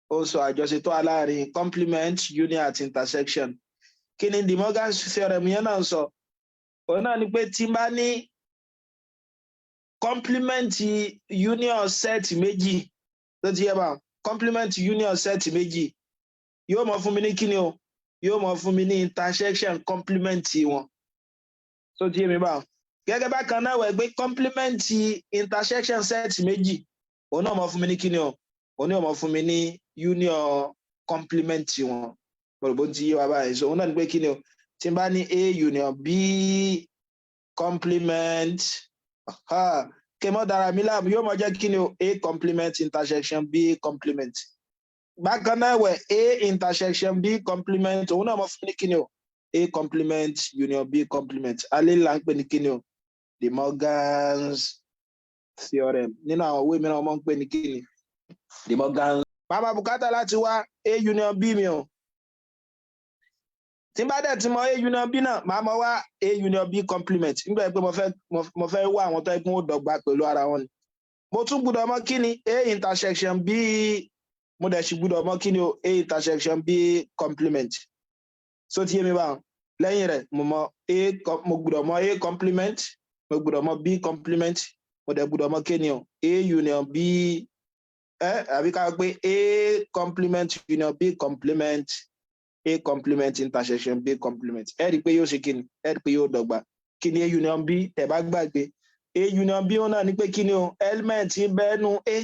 Also àjọṣe tó wà láàrin complement, union àti intersection. Kí ni De Morgan's theorem yẹn náà sọ? Òun náà ni pé tí n bá ní complement union set méjì tó ti yé bá complement union set méjì yóò mọ fún mi ní kíni o yóò mọ fún mi ní intersection complement wọn tó ti yé mi bá gẹ́gẹ́ bákan náà wẹ̀ pé complement intersection set méjì òun náà mọ fún mi ní kíni o òun náà mọ fún mi ní union complement wọn bó ti yé wa báyìí so òun náà ni pé kíni o tí n bá ní A union B complement kemo dára mi láàmú yóò mọ jẹ́ kíni o A complement intersection B complement bákan náà wẹ̀ A intersection B complement òun náà mọ fún ní kíni o A complement union B complement alẹ́ là ń pè ní kíni o De Morgan's theorem nínú àwọn òwe mìíràn wọ́n ń pè ní kíni De Morgan. Màmá bùkátà láti wá A union B mi o tí n bá dẹ̀ ti mọ A union B náà màá mọ wá A union B complement nígbà pé mo fẹ́ wá àwọn tó ẹkún ó dọ́gba pẹ̀lú ara wọn ni mo tún gbọ́dọ̀ mọ̀ kíni A intersection B mo dẹ̀ sì gbọ́dọ̀ mọ̀ kíni o A intersection B complement so ti yé mi báwọn lẹ́yìn rẹ̀ mo gbọ́dọ̀ mọ̀ A complement mo gbọ́dọ̀ mọ̀ B complement mo dẹ̀ gbọ́dọ̀ mọ̀ kíni o A union B àbí ká pé A complement union B complement A complement intersection B complement ẹ rí i pé yóò ṣe kíni ẹ rí i pé yóò dọ́gba kíni A union B tẹ́ bá gbàgbé A union B wọn náà ní pé kíni o element ń bẹ́nu A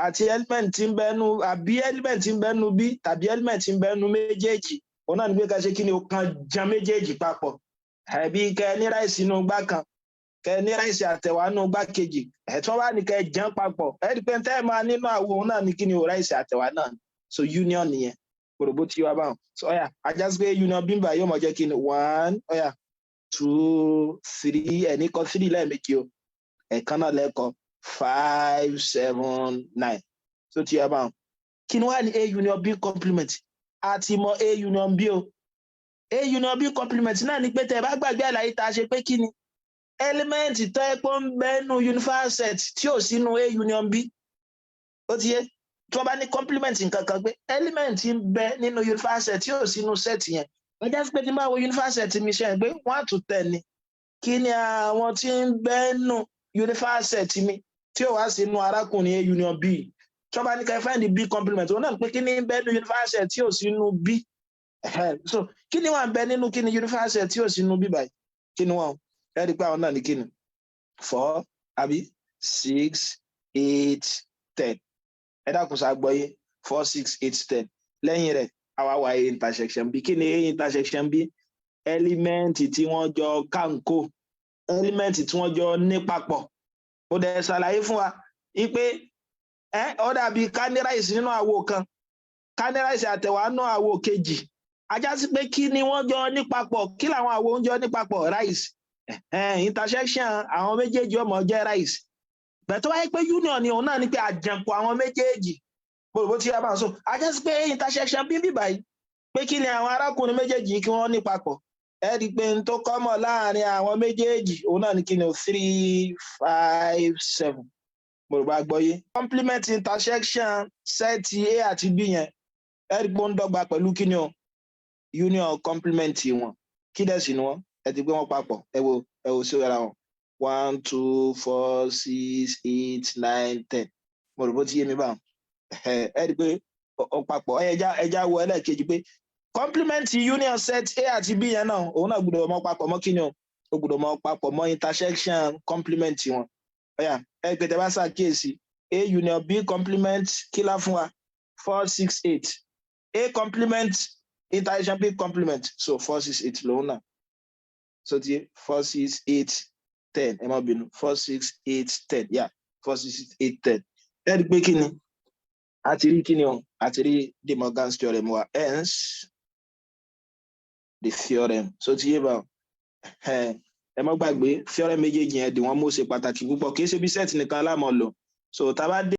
àti element ń bẹ́nu àbí element ń bẹ́nu B tàbí element ń bẹ́nu méjèèjì wọn náà ní pé ká ṣe kíni o kan jan méjèèjì papọ̀ àbí kẹ́ ní ráìsì inú gbá kan kẹ́ ní ráìsì àtẹ̀wá inú gbá kejì ẹ̀tọ́ wá ní kẹ́ jan papọ̀ ẹ rí i pé tẹ́ máa nínú àwo òun náà ní kíni o ráìsì àtẹ̀wá náà so union nìyẹn gbogbo tí wàá báwọn so ọyà ajásí pé union bímbà yóò mọ jẹ́ kíni 1 ọyà 2 3 ẹni kọ 3 lẹ́ẹ̀mejì o ẹ̀kan náà lẹ́ẹ̀kọ́ 5 7 9 so tí wàá báwọn kí ni wàá ní A union B complement àti mọ A union B o A union B complement náà ni pé tẹ́ bá gbàgbé àlàyé tá a ṣe pé kíni element tó ẹ pé ń bẹ́nu unified set tí ò sínú A union B ó ti yé tí wọ́n bá ní complement nǹkan kan pé element ń bẹ nínú unified set tí ò sínú set yẹn ẹjá sí pé tí n bá wo unified set mi ṣe pé 1 to 10 ni kí ni àwọn tí ń bẹ nínú unified set mi tí ò wá sínú arákùnrin A union B tí wọ́n bá ní ká find the B complement òun náà pé kí ni ń bẹ nínú unified set tí ò sínú B so kí ni wọ́n bẹ nínú kí ni unified set tí ò sínú B báyìí kí ni wọ́n ẹ rí i pé àwọn náà ní kí ni 4 àbí 6 8 10 ẹ dákun sá gbọ́yé 4 6 8 10 lẹ́yìn rẹ̀ àwa wá A intersection B kí ni A intersection B element tí wọ́n jọ kánkó element tí wọ́n jọ ní papọ̀ mo dẹ̀ ṣàlàyé fún wa wípé ó dàbí káníráìsì nínú àwo kan káníráìsì àtẹ̀wá nínú àwo kejì ajá sí pé kí ni wọ́n jọ ní papọ̀ kí làwọn àwo ń jọ ní papọ̀ rice intersection àwọn méjèèjì ọmọ jẹ́ rice bẹ̀tọ́ wáyé pé union ni òun náà ní pé àjànkù àwọn méjèèjì bó ti yá bá ń sọ ajá sí pé intersection bí báyìí pé kí ni àwọn arákùnrin méjèèjì kí wọ́n ní papọ̀ ẹ rí i pé n tó kọ́mọ̀ láàrin àwọn méjèèjì òun náà ní kí ni 3 5 7 mo rò bá gbọ́yé complement intersection set A àti B yẹn ẹ rí i pé ó ń dọ́gba pẹ̀lú kí ni o union complement wọn kí dẹ̀ sì ni wọ́n ẹ ti gbé wọn papọ̀ ẹ wo sí ara wọn 1 2 4 6 8 9 10 mo rò bó ti yé mi báwọn ẹ rí i pé ó papọ̀ ẹja wo ẹlẹ́ẹ̀kejì pé complement union set A àti B yẹn náà òun náà gbọ́dọ̀ mọ papọ̀ mọ́ kí ni o ó gbọ́dọ̀ mọ papọ̀ mọ́ intersection complement wọn ẹ rí i pé tẹ́ bá ṣàkíyèsí A union B complement kí lá fún wa 4 6 8 A complement intersection B complement so 4 6 8 lòun náà so ti 4 6 8 10 ẹ má bínú 4 6 8 10 yeah 4 6 8 10 ẹ rí i pé kí ni àti rí kí ni o àti rí De Morgan's theorem wa hence the theorem so ti yé bá ẹ má gbàgbé theorem méjèèjì yẹn di wọn mú ṣe pàtàkì púpọ̀ kì í ṣe bí set nìkan láàmú lò so tá a bá dé